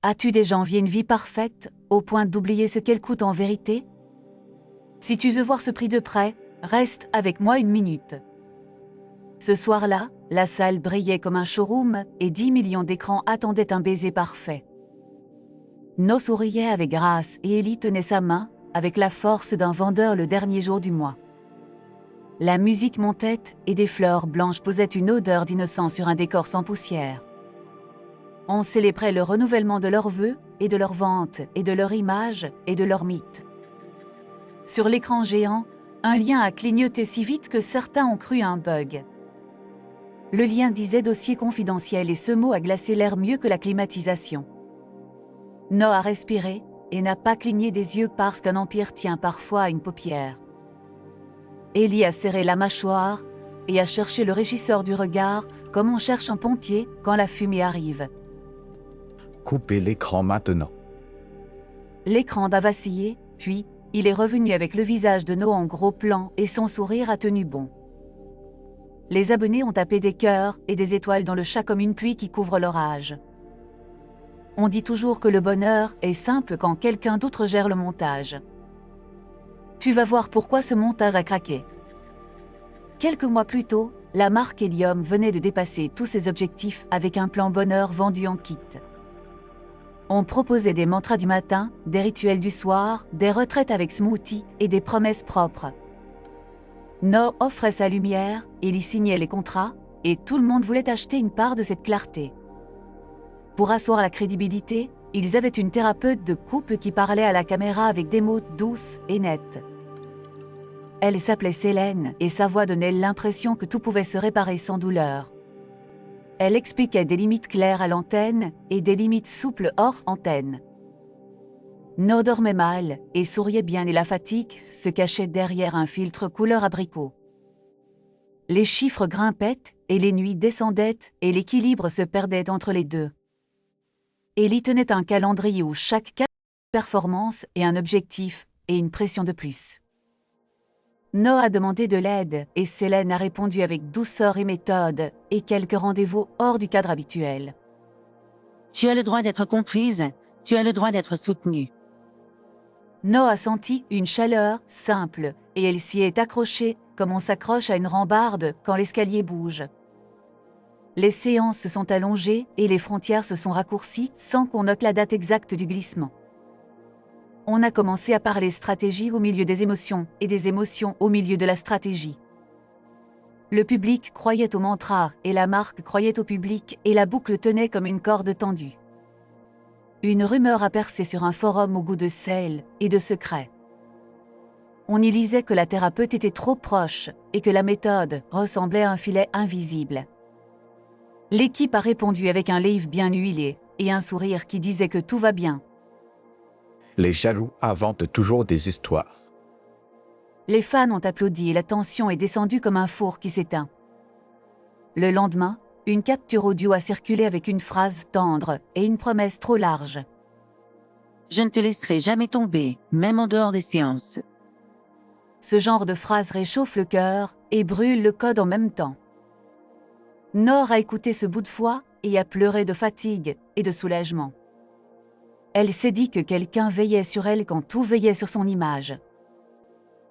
As-tu déjà envié une vie parfaite, au point d'oublier ce qu'elle coûte en vérité? Si tu veux voir ce prix de près, reste avec moi une minute. Ce soir-là, la salle brillait comme un showroom et 10 millions d'écrans attendaient un baiser parfait. No souriait avec grâce et Ellie tenait sa main, avec la force d'un vendeur le dernier jour du mois. La musique montait et des fleurs blanches posaient une odeur d'innocence sur un décor sans poussière. On célébrait le renouvellement de leurs vœux et de leurs ventes et de leur image et de leur mythe. Sur l'écran géant, un lien a clignoté si vite que certains ont cru à un bug. Le lien disait dossier confidentiel et ce mot a glacé l'air mieux que la climatisation. No a respiré et n'a pas cligné des yeux parce qu'un empire tient parfois à une paupière. Ellie a serré la mâchoire et a cherché le régisseur du regard comme on cherche un pompier quand la fumée arrive. Coupez l'écran maintenant. L'écran a vacillé, puis il est revenu avec le visage de No en gros plan et son sourire a tenu bon. Les abonnés ont tapé des cœurs et des étoiles dans le chat comme une pluie qui couvre l'orage. On dit toujours que le bonheur est simple quand quelqu'un d'autre gère le montage. Tu vas voir pourquoi ce montage a craqué. Quelques mois plus tôt, la marque Helium venait de dépasser tous ses objectifs avec un plan bonheur vendu en kit. On proposait des mantras du matin, des rituels du soir, des retraites avec smoothie et des promesses propres. No offrait sa lumière, il y signait les contrats, et tout le monde voulait acheter une part de cette clarté. Pour asseoir la crédibilité, ils avaient une thérapeute de couple qui parlait à la caméra avec des mots douces et nets. Elle s'appelait Célène et sa voix donnait l'impression que tout pouvait se réparer sans douleur. Elle expliquait des limites claires à l'antenne et des limites souples hors antenne. No dormait mal et souriait bien et la fatigue se cachait derrière un filtre couleur abricot. Les chiffres grimpaient et les nuits descendaient et l'équilibre se perdait entre les deux. Ellie tenait un calendrier où chaque performance et un objectif et une pression de plus. No a demandé de l'aide et Célène a répondu avec douceur et méthode et quelques rendez-vous hors du cadre habituel. Tu as le droit d'être comprise, tu as le droit d'être soutenue. No a senti une chaleur simple et elle s'y est accrochée comme on s'accroche à une rambarde quand l'escalier bouge. Les séances se sont allongées et les frontières se sont raccourcies sans qu'on note la date exacte du glissement. On a commencé à parler stratégie au milieu des émotions et des émotions au milieu de la stratégie. Le public croyait au mantra et la marque croyait au public et la boucle tenait comme une corde tendue. Une rumeur a percé sur un forum au goût de sel et de secret. On y lisait que la thérapeute était trop proche et que la méthode ressemblait à un filet invisible. L'équipe a répondu avec un livre bien huilé et un sourire qui disait que tout va bien. Les jaloux inventent toujours des histoires. Les fans ont applaudi et la tension est descendue comme un four qui s'éteint. Le lendemain, une capture audio a circulé avec une phrase tendre et une promesse trop large. Je ne te laisserai jamais tomber, même en dehors des séances. Ce genre de phrase réchauffe le cœur et brûle le code en même temps. Nor a écouté ce bout de foi et a pleuré de fatigue et de soulagement. Elle s'est dit que quelqu'un veillait sur elle quand tout veillait sur son image.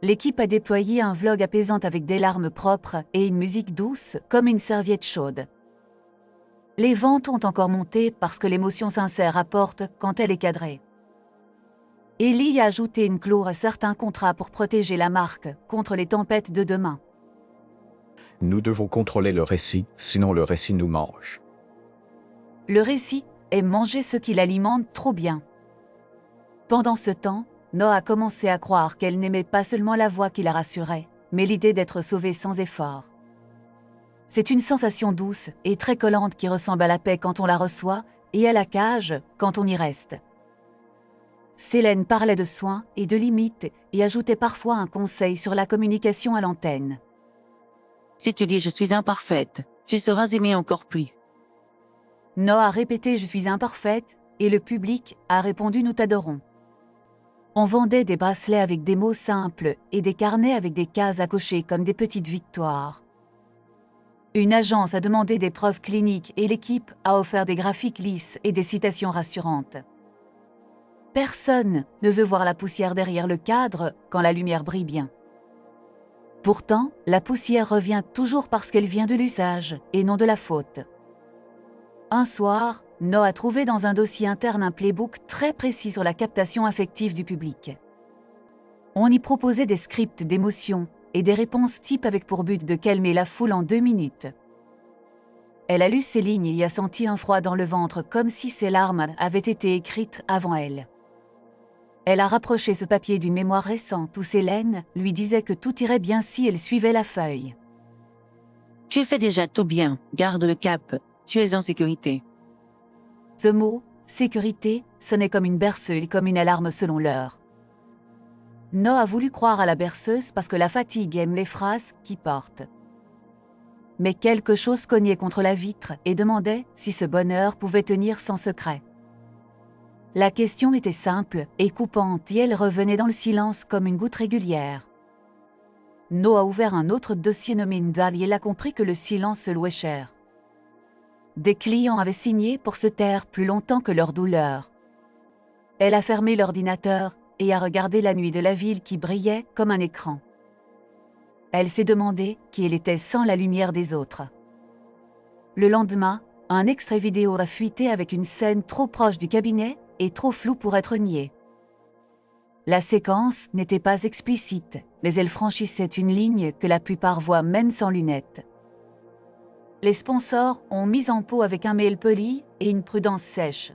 L'équipe a déployé un vlog apaisant avec des larmes propres et une musique douce comme une serviette chaude. Les ventes ont encore monté parce que l'émotion sincère apporte quand elle est cadrée. Ellie a ajouté une clause à certains contrats pour protéger la marque contre les tempêtes de demain. Nous devons contrôler le récit, sinon le récit nous mange. Le récit est manger ce qui l'alimente trop bien. Pendant ce temps, Noah a commencé à croire qu'elle n'aimait pas seulement la voix qui la rassurait, mais l'idée d'être sauvée sans effort. C'est une sensation douce et très collante qui ressemble à la paix quand on la reçoit et à la cage quand on y reste. Célène parlait de soins et de limites et ajoutait parfois un conseil sur la communication à l'antenne. Si tu dis « je suis imparfaite », tu seras aimée encore plus. Noah a répété « je suis imparfaite » et le public a répondu « nous t'adorons ». On vendait des bracelets avec des mots simples et des carnets avec des cases à cocher comme des petites victoires. Une agence a demandé des preuves cliniques et l'équipe a offert des graphiques lisses et des citations rassurantes. Personne ne veut voir la poussière derrière le cadre quand la lumière brille bien. Pourtant, la poussière revient toujours parce qu'elle vient de l'usage et non de la faute. Un soir, No a trouvé dans un dossier interne un playbook très précis sur la captation affective du public. On y proposait des scripts d'émotions et des réponses types avec pour but de calmer la foule en 2 minutes. Elle a lu ces lignes et y a senti un froid dans le ventre comme si ses larmes avaient été écrites avant elle. Elle a rapproché ce papier d'une mémoire récente où Célène lui disait que tout irait bien si elle suivait la feuille. Tu fais déjà tout bien, garde le cap, tu es en sécurité. Ce mot, sécurité, sonnait comme une berceuse et comme une alarme selon l'heure. No a voulu croire à la berceuse parce que la fatigue aime les phrases qui portent. Mais quelque chose cognait contre la vitre et demandait si ce bonheur pouvait tenir sans secret. La question était simple et coupante et elle revenait dans le silence comme une goutte régulière. No a ouvert un autre dossier nommé Ndal et elle a compris que le silence se louait cher. Des clients avaient signé pour se taire plus longtemps que leur douleur. Elle a fermé l'ordinateur et a regardé la nuit de la ville qui brillait comme un écran. Elle s'est demandé qui elle était sans la lumière des autres. Le lendemain, un extrait vidéo a fuité avec une scène trop proche du cabinet et trop floue pour être niée. La séquence n'était pas explicite, mais elle franchissait une ligne que la plupart voient même sans lunettes. Les sponsors ont mis en pot avec un mail poli et une prudence sèche.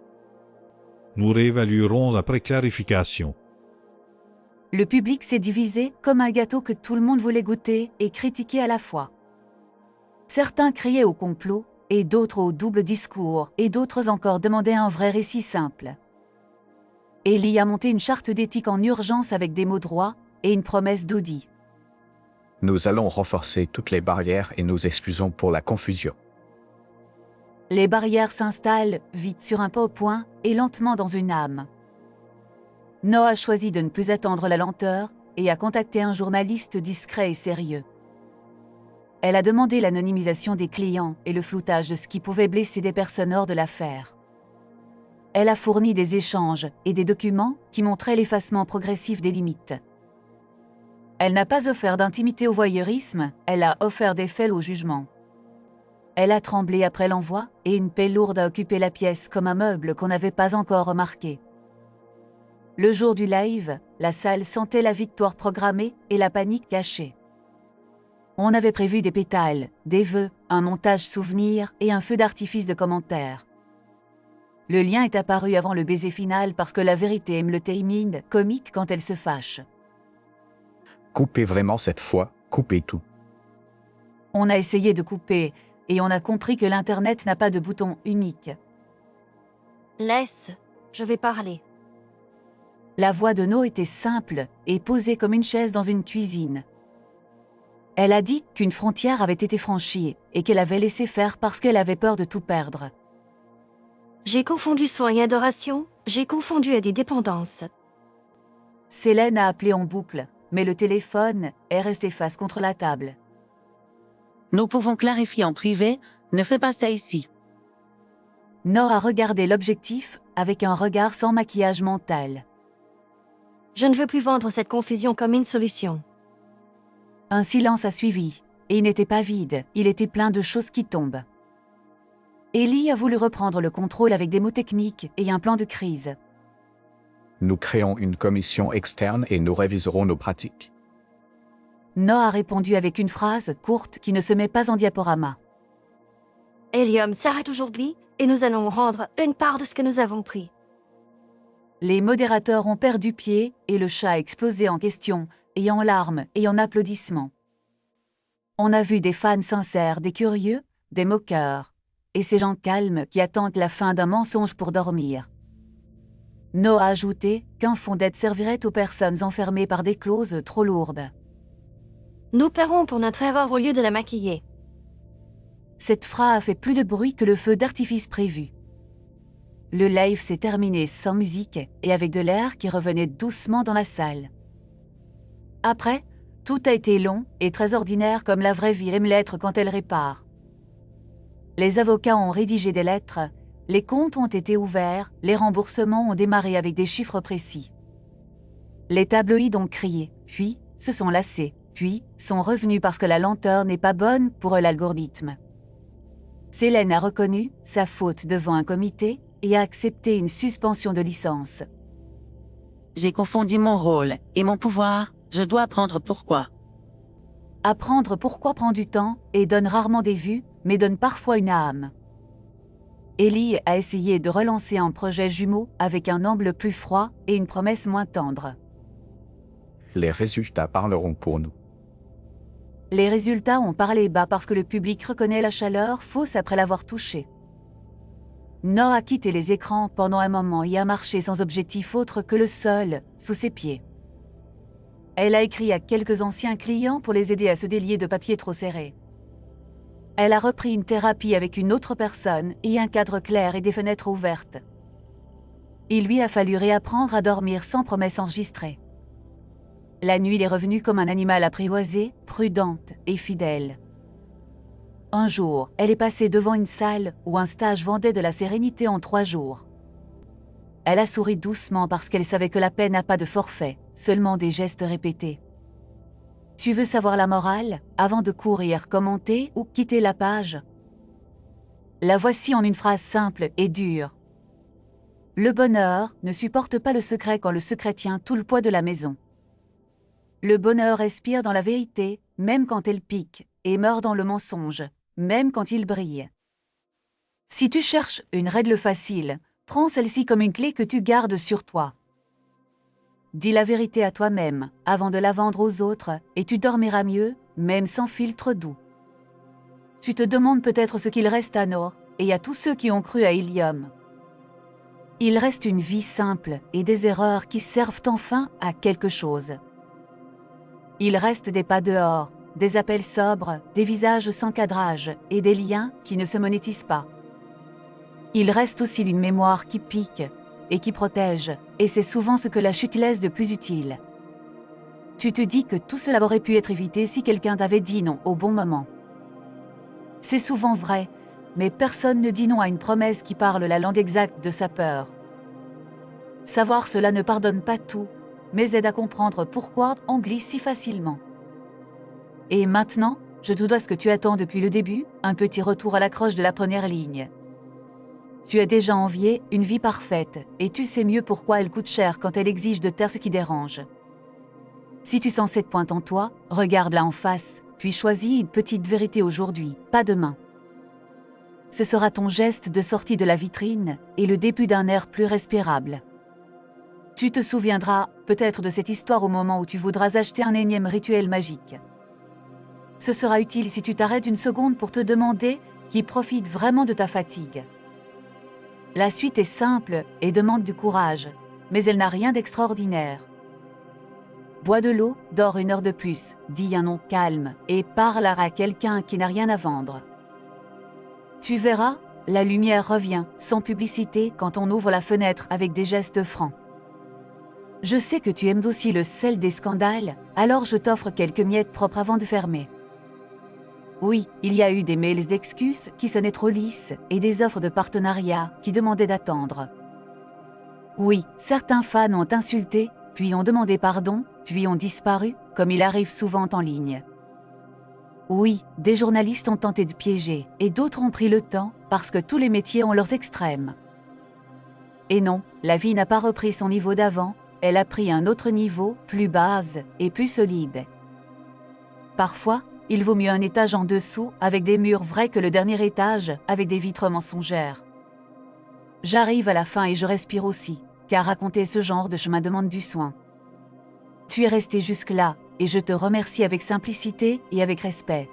Nous réévaluerons après clarification. Le public s'est divisé comme un gâteau que tout le monde voulait goûter et critiquer à la fois. Certains criaient au complot, et d'autres au double discours, et d'autres encore demandaient un vrai récit simple. Ellie a monté une charte d'éthique en urgence avec des mots droits et une promesse d'audit. Nous allons renforcer toutes les barrières et nous excusons pour la confusion. Les barrières s'installent vite sur un point et lentement dans une âme. Noah a choisi de ne plus attendre la lenteur et a contacté un journaliste discret et sérieux. Elle a demandé l'anonymisation des clients et le floutage de ce qui pouvait blesser des personnes hors de l'affaire. Elle a fourni des échanges et des documents qui montraient l'effacement progressif des limites. Elle n'a pas offert d'intimité au voyeurisme, elle a offert des faits au jugement. Elle a tremblé après l'envoi et une paix lourde a occupé la pièce comme un meuble qu'on n'avait pas encore remarqué. Le jour du live, la salle sentait la victoire programmée et la panique cachée. On avait prévu des pétales, des vœux, un montage souvenir et un feu d'artifice de commentaires. Le lien est apparu avant le baiser final parce que la vérité aime le timing comique quand elle se fâche. Coupez vraiment cette fois, coupez tout. On a essayé de couper et on a compris que l'Internet n'a pas de bouton unique. Laisse, je vais parler. La voix de No était simple et posée comme une chaise dans une cuisine. Elle a dit qu'une frontière avait été franchie et qu'elle avait laissé faire parce qu'elle avait peur de tout perdre. J'ai confondu soin et adoration, j'ai confondu à des dépendances. Célène a appelé en boucle, mais le téléphone est resté face contre la table. Nous pouvons clarifier en privé, ne fais pas ça ici. No a regardé l'objectif avec un regard sans maquillage mental. Je ne veux plus vendre cette confusion comme une solution. Un silence a suivi, et il n'était pas vide, il était plein de choses qui tombent. Ellie a voulu reprendre le contrôle avec des mots techniques et un plan de crise. Nous créons une commission externe et nous réviserons nos pratiques. No a répondu avec une phrase courte qui ne se met pas en diaporama. Helium s'arrête aujourd'hui et nous allons rendre une part de ce que nous avons pris. Les modérateurs ont perdu pied et le chat a explosé en questions, et en larmes et en applaudissements. On a vu des fans sincères, des curieux, des moqueurs, et ces gens calmes qui attendent la fin d'un mensonge pour dormir. No a ajouté qu'un fonds d'aide servirait aux personnes enfermées par des clauses trop lourdes. Nous paierons pour notre erreur au lieu de la maquiller. Cette phrase a fait plus de bruit que le feu d'artifice prévu. Le live s'est terminé sans musique et avec de l'air qui revenait doucement dans la salle. Après, tout a été long et très ordinaire comme la vraie vie aime l'être quand elle répare. Les avocats ont rédigé des lettres, les comptes ont été ouverts, les remboursements ont démarré avec des chiffres précis. Les tabloïds ont crié, puis se sont lassés, puis sont revenus parce que la lenteur n'est pas bonne pour l'algorithme. Célène a reconnu sa faute devant un comité et a accepté une suspension de licence. J'ai confondu mon rôle et mon pouvoir. Je dois apprendre pourquoi. Apprendre pourquoi prend du temps et donne rarement des vues, mais donne parfois une âme. Ellie a essayé de relancer un projet jumeau avec un angle plus froid et une promesse moins tendre. Les résultats parleront pour nous. Les résultats ont parlé bas parce que le public reconnaît la chaleur fausse après l'avoir touchée. Nor a quitté les écrans pendant un moment et a marché sans objectif autre que le sol, sous ses pieds. Elle a écrit à quelques anciens clients pour les aider à se délier de papier trop serré. Elle a repris une thérapie avec une autre personne et un cadre clair et des fenêtres ouvertes. Il lui a fallu réapprendre à dormir sans promesse enregistrée. La nuit est revenue comme un animal apprivoisé, prudente et fidèle. Un jour, elle est passée devant une salle où un stage vendait de la sérénité en 3 jours. Elle a souri doucement parce qu'elle savait que la paix n'a pas de forfait, seulement des gestes répétés. Tu veux savoir la morale avant de courir, commenter ou quitter la page? La voici en une phrase simple et dure. Le bonheur ne supporte pas le secret quand le secret tient tout le poids de la maison. Le bonheur respire dans la vérité, même quand elle pique, et meurt dans le mensonge, même quand il brille. Si tu cherches une règle facile, prends celle-ci comme une clé que tu gardes sur toi. Dis la vérité à toi-même, avant de la vendre aux autres, et tu dormiras mieux, même sans filtre doux. Tu te demandes peut-être ce qu'il reste à Noor, et à tous ceux qui ont cru à Ilium. Il reste une vie simple et des erreurs qui servent enfin à quelque chose. Il reste des pas dehors, des appels sobres, des visages sans cadrage et des liens qui ne se monétisent pas. Il reste aussi une mémoire qui pique et qui protège, et c'est souvent ce que la chute laisse de plus utile. Tu te dis que tout cela aurait pu être évité si quelqu'un t'avait dit non au bon moment. C'est souvent vrai, mais personne ne dit non à une promesse qui parle la langue exacte de sa peur. Savoir cela ne pardonne pas tout, mais aide à comprendre pourquoi on glisse si facilement. Et maintenant, je te dois ce que tu attends depuis le début, un petit retour à l'accroche de la première ligne. Tu as déjà envié une vie parfaite, et tu sais mieux pourquoi elle coûte cher quand elle exige de taire ce qui dérange. Si tu sens cette pointe en toi, regarde-la en face, puis choisis une petite vérité aujourd'hui, pas demain. Ce sera ton geste de sortie de la vitrine et le début d'un air plus respirable. Tu te souviendras peut-être de cette histoire au moment où tu voudras acheter un énième rituel magique. Ce sera utile si tu t'arrêtes une seconde pour te demander qui profite vraiment de ta fatigue. La suite est simple et demande du courage, mais elle n'a rien d'extraordinaire. Bois de l'eau, dors 1 heure de plus, dis un nom calme et parle à quelqu'un qui n'a rien à vendre. Tu verras, la lumière revient, sans publicité, quand on ouvre la fenêtre avec des gestes francs. Je sais que tu aimes aussi le sel des scandales, alors je t'offre quelques miettes propres avant de fermer. Oui, il y a eu des mails d'excuses qui sonnaient trop lisses et des offres de partenariat qui demandaient d'attendre. Oui, certains fans ont insulté, puis ont demandé pardon, puis ont disparu, comme il arrive souvent en ligne. Oui, des journalistes ont tenté de piéger, et d'autres ont pris le temps, parce que tous les métiers ont leurs extrêmes. Et non, la vie n'a pas repris son niveau d'avant, elle a pris un autre niveau, plus base et plus solide. Parfois, il vaut mieux un étage en dessous avec des murs vrais que le dernier étage avec des vitres mensongères. J'arrive à la fin et je respire aussi, car raconter ce genre de chemin demande du soin. Tu es resté jusque-là, et je te remercie avec simplicité et avec respect.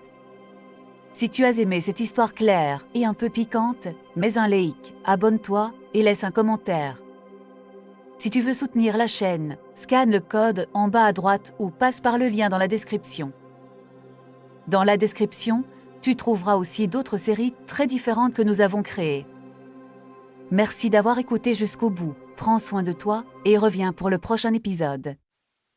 Si tu as aimé cette histoire claire et un peu piquante, mets un like, abonne-toi et laisse un commentaire. Si tu veux soutenir la chaîne, scanne le code en bas à droite ou passe par le lien dans la description. Dans la description, tu trouveras aussi d'autres séries très différentes que nous avons créées. Merci d'avoir écouté jusqu'au bout, prends soin de toi et reviens pour le prochain épisode.